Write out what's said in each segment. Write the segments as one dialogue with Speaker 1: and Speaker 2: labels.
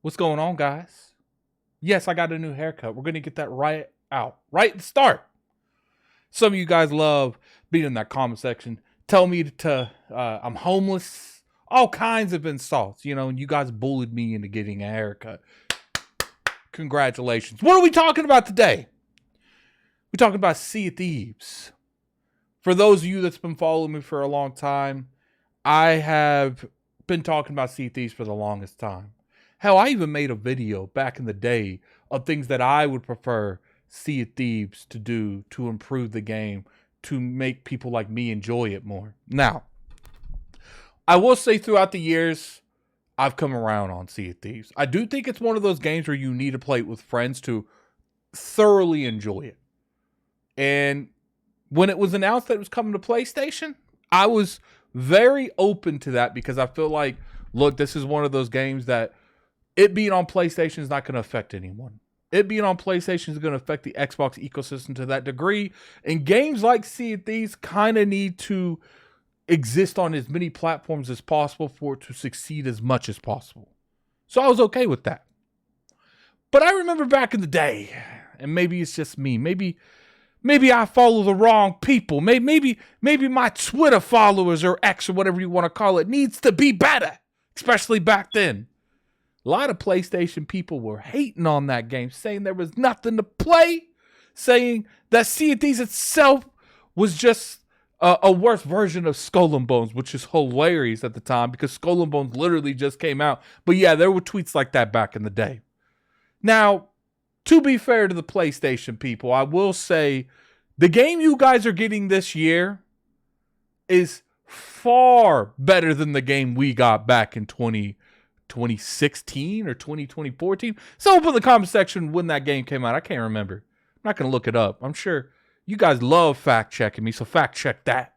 Speaker 1: What's going on, guys? Yes, I got a new haircut. We're going to get that right out, right at the start. Some of you guys love being in that comment section. Tell me I'm homeless. All kinds of insults, and you guys bullied me into getting a haircut. Congratulations. What are we talking about today? We're talking about Sea of Thieves. For those of you that's been following me for a long time, I have been talking about Sea of Thieves for the longest time. Hell, I even made a video back in the day of things that I would prefer Sea of Thieves to do to improve the game, to make people like me enjoy it more. Now, I will say throughout the years, I've come around on Sea of Thieves. I do think it's one of those games where you need to play it with friends to thoroughly enjoy it. And when it was announced that it was coming to PlayStation, I was very open to that because I feel like, look, this is one of those games that it being on PlayStation is not going to affect anyone. It being on PlayStation is going to affect the Xbox ecosystem to that degree. And games like Sea of Thieves kind of need to exist on as many platforms as possible for it to succeed as much as possible. So I was okay with that. But I remember back in the day, and maybe it's just me, maybe I follow the wrong people. Maybe my Twitter followers or X or whatever you want to call it needs to be better, especially back then. A lot of PlayStation people were hating on that game, saying there was nothing to play, saying that Sea of Thieves itself was just a worse version of Skull and Bones, which is hilarious at the time because Skull and Bones literally just came out. But yeah, there were tweets like that back in the day. Now, to be fair to the PlayStation people, I will say the game you guys are getting this year is far better than the game we got back in 2016 or 2014. Someone put in the comment section when that game came out. I can't remember. I'm not going to look it up. I'm sure you guys love fact checking me, so fact check that.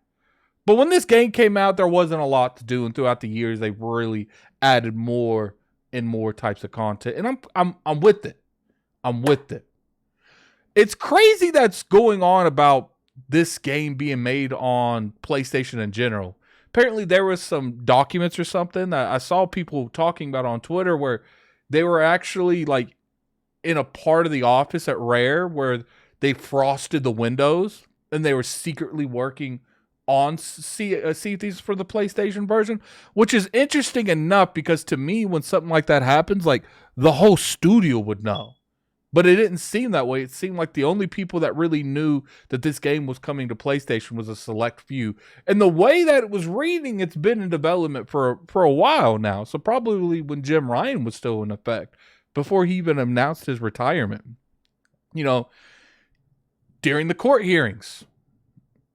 Speaker 1: But when this game came out, there wasn't a lot to do, and throughout the years, they've really added more and more types of content, and I'm with it. I'm with it. It's crazy that's going on about this game being made on PlayStation in general. Apparently, there was some documents or something that I saw people talking about on Twitter where they were actually like in a part of the office at Rare where they frosted the windows and they were secretly working on Sea of Thieves for the PlayStation version, which is interesting enough because to me, when something like that happens, like the whole studio would know. But it didn't seem that way. It seemed like the only people that really knew that this game was coming to PlayStation was a select few. And the way that it was reading, it's been in development for a while now. So probably when Jim Ryan was still in effect, before he even announced his retirement. During the court hearings.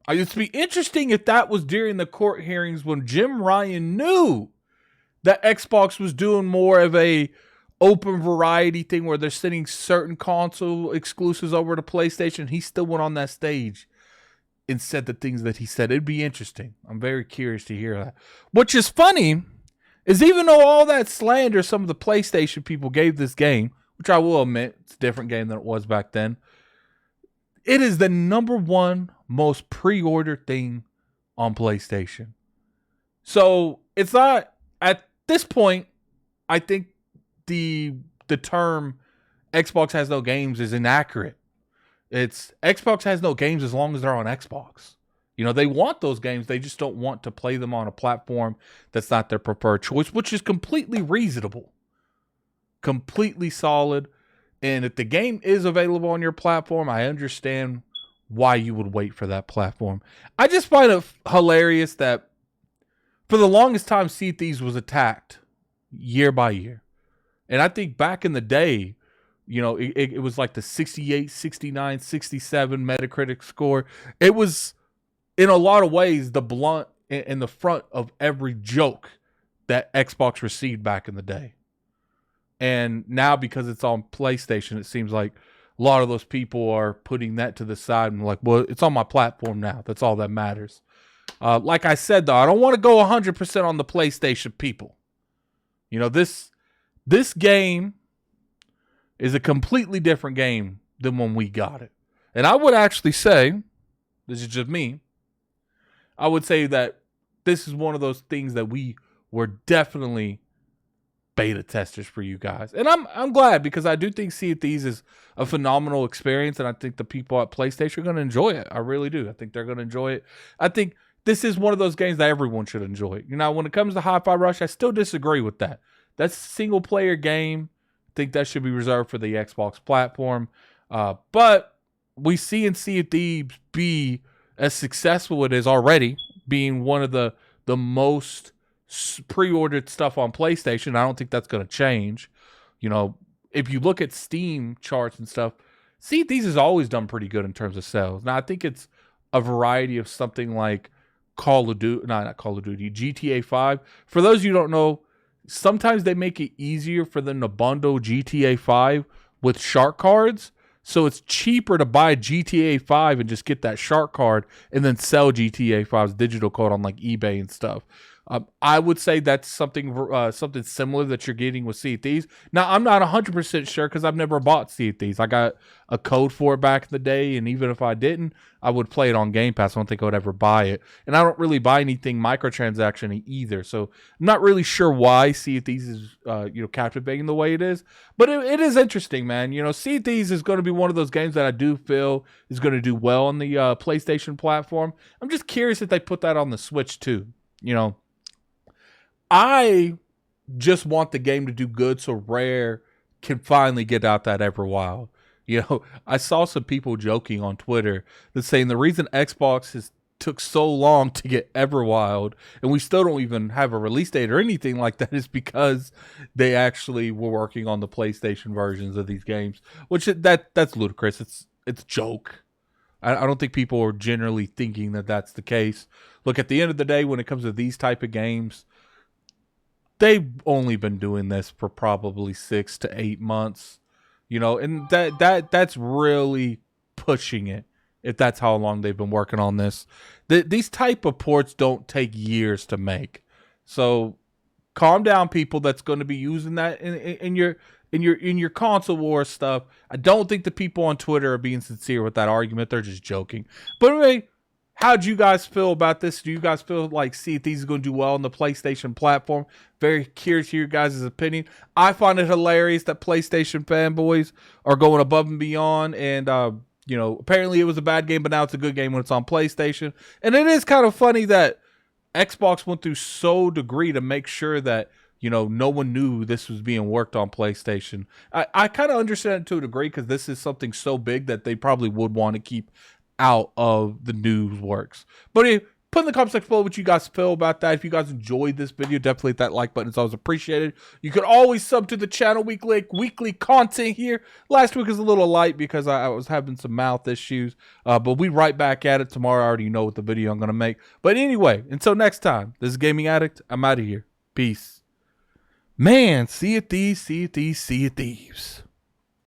Speaker 1: It'd be interesting if that was during the court hearings when Jim Ryan knew that Xbox was doing more of a open variety thing where they're sending certain console exclusives over to PlayStation. He still went on that stage and said the things that he said. It'd be interesting. I'm very curious to hear that. Which is funny is even though all that slander some of the PlayStation people gave this game, which I will admit, it's a different game than it was back then, it is the number one most pre-ordered thing on PlayStation. So it's not, at this point, I think the term Xbox has no games is inaccurate. It's Xbox has no games as long as they're on Xbox. They want those games. They just don't want to play them on a platform that's not their preferred choice, which is completely reasonable. Completely solid. And if the game is available on your platform, I understand why you would wait for that platform. I just find it hilarious that for the longest time, Sea of Thieves was attacked year by year. And I think back in the day, it was like the 68, 69, 67 Metacritic score. It was, in a lot of ways, the blunt in the front of every joke that Xbox received back in the day. And now because it's on PlayStation, it seems like a lot of those people are putting that to the side and like, well, it's on my platform now. That's all that matters. Like I said, though, I don't want to go 100% on the PlayStation people. This game is a completely different game than when we got it. And I would actually say, this is just me, I would say that this is one of those things that we were definitely beta testers for you guys. And I'm glad, because I do think Sea of Thieves is a phenomenal experience, and I think the people at PlayStation are going to enjoy it. I really do. I think they're going to enjoy it. I think this is one of those games that everyone should enjoy. You know, when it comes to Hi-Fi Rush, I still disagree with that. That's a single-player game. I think that should be reserved for the Xbox platform. But we see in Sea of Thieves be as successful it is already, being one of the most pre-ordered stuff on PlayStation. I don't think that's going to change. You know, if you look at Steam charts and stuff, Sea of Thieves has always done pretty good in terms of sales. Now, I think it's a variety of something like Call of Duty, not Call of Duty, GTA 5. For those of you who don't know, sometimes they make it easier for them to bundle GTA 5 with shark cards. So it's cheaper to buy GTA 5 and just get that shark card and then sell GTA 5's digital code on like eBay and stuff. I would say that's something similar that you're getting with Sea of Thieves. Now, I'm not 100% sure because I've never bought Sea of Thieves. I got a code for it back in the day, and even if I didn't, I would play it on Game Pass. I don't think I would ever buy it. And I don't really buy anything microtransaction either. So I'm not really sure why Sea of Thieves is captivating the way it is. But it is interesting, man. You know, Sea of Thieves is going to be one of those games that I do feel is going to do well on the PlayStation platform. I'm just curious if they put that on the Switch too. You know, I just want the game to do good so Rare can finally get out that Everwild. You know, I saw some people joking on Twitter that saying the reason Xbox has took so long to get Everwild and we still don't even have a release date or anything like that is because they actually were working on the PlayStation versions of these games, which that's ludicrous. It's a joke. I don't think people are generally thinking that that's the case. Look, at the end of the day, when it comes to these type of games, they've only been doing this for probably 6 to 8 months, you know, and that's really pushing it. If that's how long they've been working on this, these type of ports don't take years to make. So calm down, people that's going to be using that in your console war stuff. I don't think the people on Twitter are being sincere with that argument. They're just joking. But anyway, how'd you guys feel about this? Do you guys feel like Sea of Thieves is going to do well on the PlayStation platform? Very curious to your guys' opinion. I find it hilarious that PlayStation fanboys are going above and beyond. And, apparently it was a bad game, but now it's a good game when it's on PlayStation. And it is kind of funny that Xbox went through so degree to make sure that, no one knew this was being worked on PlayStation. I kind of understand it to a degree because this is something so big that they probably would want to keep out of the news works. But anyway, put in the comment section below what you guys feel about that. If you guys enjoyed this video, definitely hit that like button. It's always appreciated. You can always sub to the channel. Weekly content here. Last week was a little light because I was having some mouth issues. But we right back at it tomorrow. I already know what the video I'm going to make. But anyway, until next time, this is Gaming Addict. I'm out of here. Peace. Man, Sea of Thieves, Sea of Thieves, Sea of Thieves.